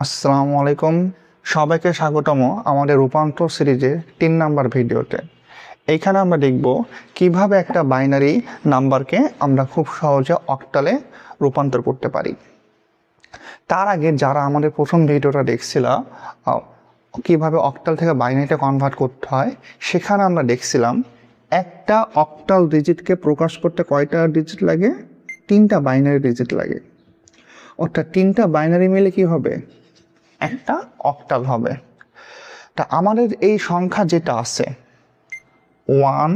আসসালামু আলাইকুম, সবাইকে স্বাগতম আমাদের রূপান্তর সিরিজের 3 নাম্বার ভিডিওতে। এইখানে আমরা দেখব কিভাবে একটা বাইনারি নাম্বারকে আমরা খুব সহজে অক্টালে রূপান্তর করতে পারি। তার আগে যারা আমাদের প্রথম ভিডিওটা দেখছিল কিভাবে অক্টাল থেকে বাইনারিতে কনভার্ট করতে হয়, সেখানে আমরা দেখছিলাম একটা অক্টাল ডিজিটকে প্রকাশ করতে কয়টা ডিজিট লাগে? 3টা বাইনারি ডিজিট লাগে। অর্থাৎ 3টা বাইনারি মিলে কি হবে? একটা অক্টাল হবে। তা আমাদের এই সংখ্যা যেটা আছে 1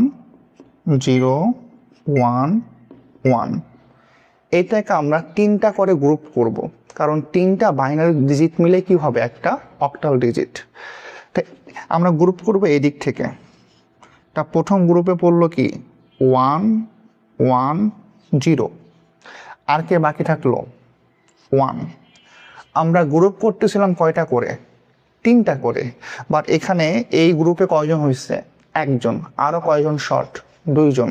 0 1 1, এটাকে আমরা 3টা করে গ্রুপ করব, কারণ 3টা বাইনারি ডিজিট মিলে কি হবে? একটা অক্টাল ডিজিট। তাই আমরা গ্রুপ করব এই দিক থেকে। তা প্রথম গ্রুপে পড়লো কি 1 1 0, আর কে বাকি থাকলো 1। আমরা গ্রুপ করতেছিলাম কয়টা করে? 3টা করে। বাট এখানে এই গ্রুপে কয়জন হয়েছে? একজন। আরও কয়জন শর্ট? 2জন।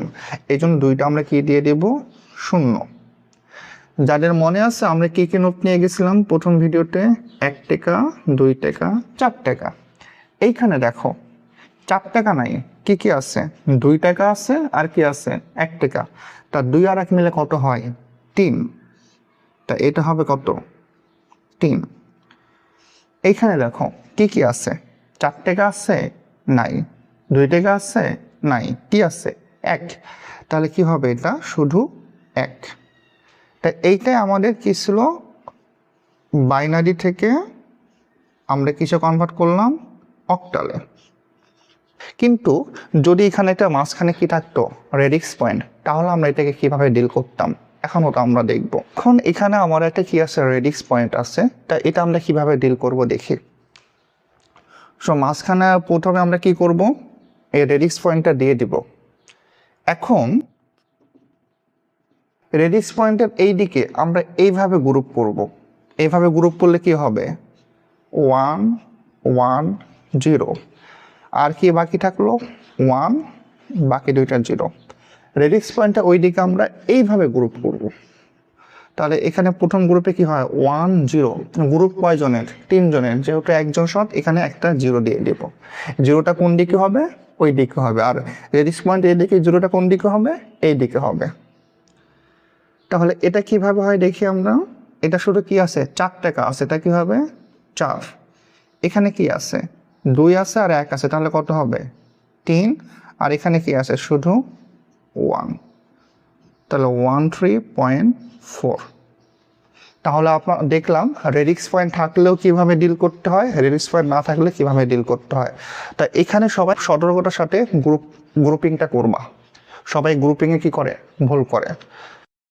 এই জন্য 2টা আমরা কি দিয়ে দেব? 0। যাদের মনে আছে আমরা কি কি নোট নিয়ে গেছিলাম প্রথম ভিডিওতে? 1 টাকা, 2 টাকা, 4 টাকা। এইখানে দেখো 4 টাকা নাই, কি কি আছে? 2 টাকা আছে, আর কি আছে? 1 টাকা। তা 2 আর 1 মিলে কত হয়? 3। তা এটা হবে কত? 3। এইখানে দেখো কি কি আছে? 4 টাকা আছে? নাই। 2 টাকা আছে? নাই। কি আছে? 1। তাহলে কি হবে? এটা শুধু 1। তাই এইটাই আমাদের কি ছিল? বাইনারি থেকে আমরা কিসে কনভার্ট করলাম? অক্টালে। কিন্তু যদি এখানে একটা মাঝখানে কি থাকতো? রেডিক্স পয়েন্ট, তাহলে আমরা এটাকে কিভাবে ডিল করতাম? এখন ওটা আমরা দেখব। এখন এখানে আমার একটা কি আছে? রেডিক্স পয়েন্ট আছে। তা এটা আমরা কিভাবে ডিল করব দেখি। সো মাঝখানে প্রথমে আমরা কি করব? এই রেডিক্স পয়েন্টটা দিয়ে দিব। এখন রেডিক্স পয়েন্টের এই দিকে আমরা এইভাবে গ্রুপ করব। এইভাবে গ্রুপ করলে কি হবে? 1 1 0, আর কি বাকি থাকলো? 1, বাকি 2টা 0। রেডিক্স পয়েন্টটা ওই দিকে আমরা এইভাবে গ্রুপ করব। তাহলে এখানে প্রথম গ্রুপে কি হয়? 1 0। গ্রুপ কয়জনের? 3 জনের। যেহেতু একজন শর্ট, এখানে একটা 0 দিয়ে দেব। 0টা কোন দিকে হবে? ওই দিকে হবে। আর রেডিক্স পয়েন্ট এই দিকে, 0টা কোন দিকে হবে? এই দিকে হবে। তাহলে এটা কিভাবে হয় দেখি আমরা। এটা শুধু কি আছে? 4 টাকা আছে। এটা কি হবে? 4। এখানে কি আছে? 2 আছে আর 1 আছে। তাহলে কত হবে? 3। আর এখানে কি আছে? শুধু 1। তাহলে 13.4। তাহলে আপনার দেখলাম রেডিক্স পয়েন্ট থাকলেও কিভাবে ডিল করতে হয়, রেডিক্স পয়েন্ট না থাকলে কিভাবে ডিল করতে হয়। তা এখানে সবাই সতর্কতার সাথে গ্রুপিংটা করবা। সবাই গ্রুপিংয়ে কি করে? ভুল করে।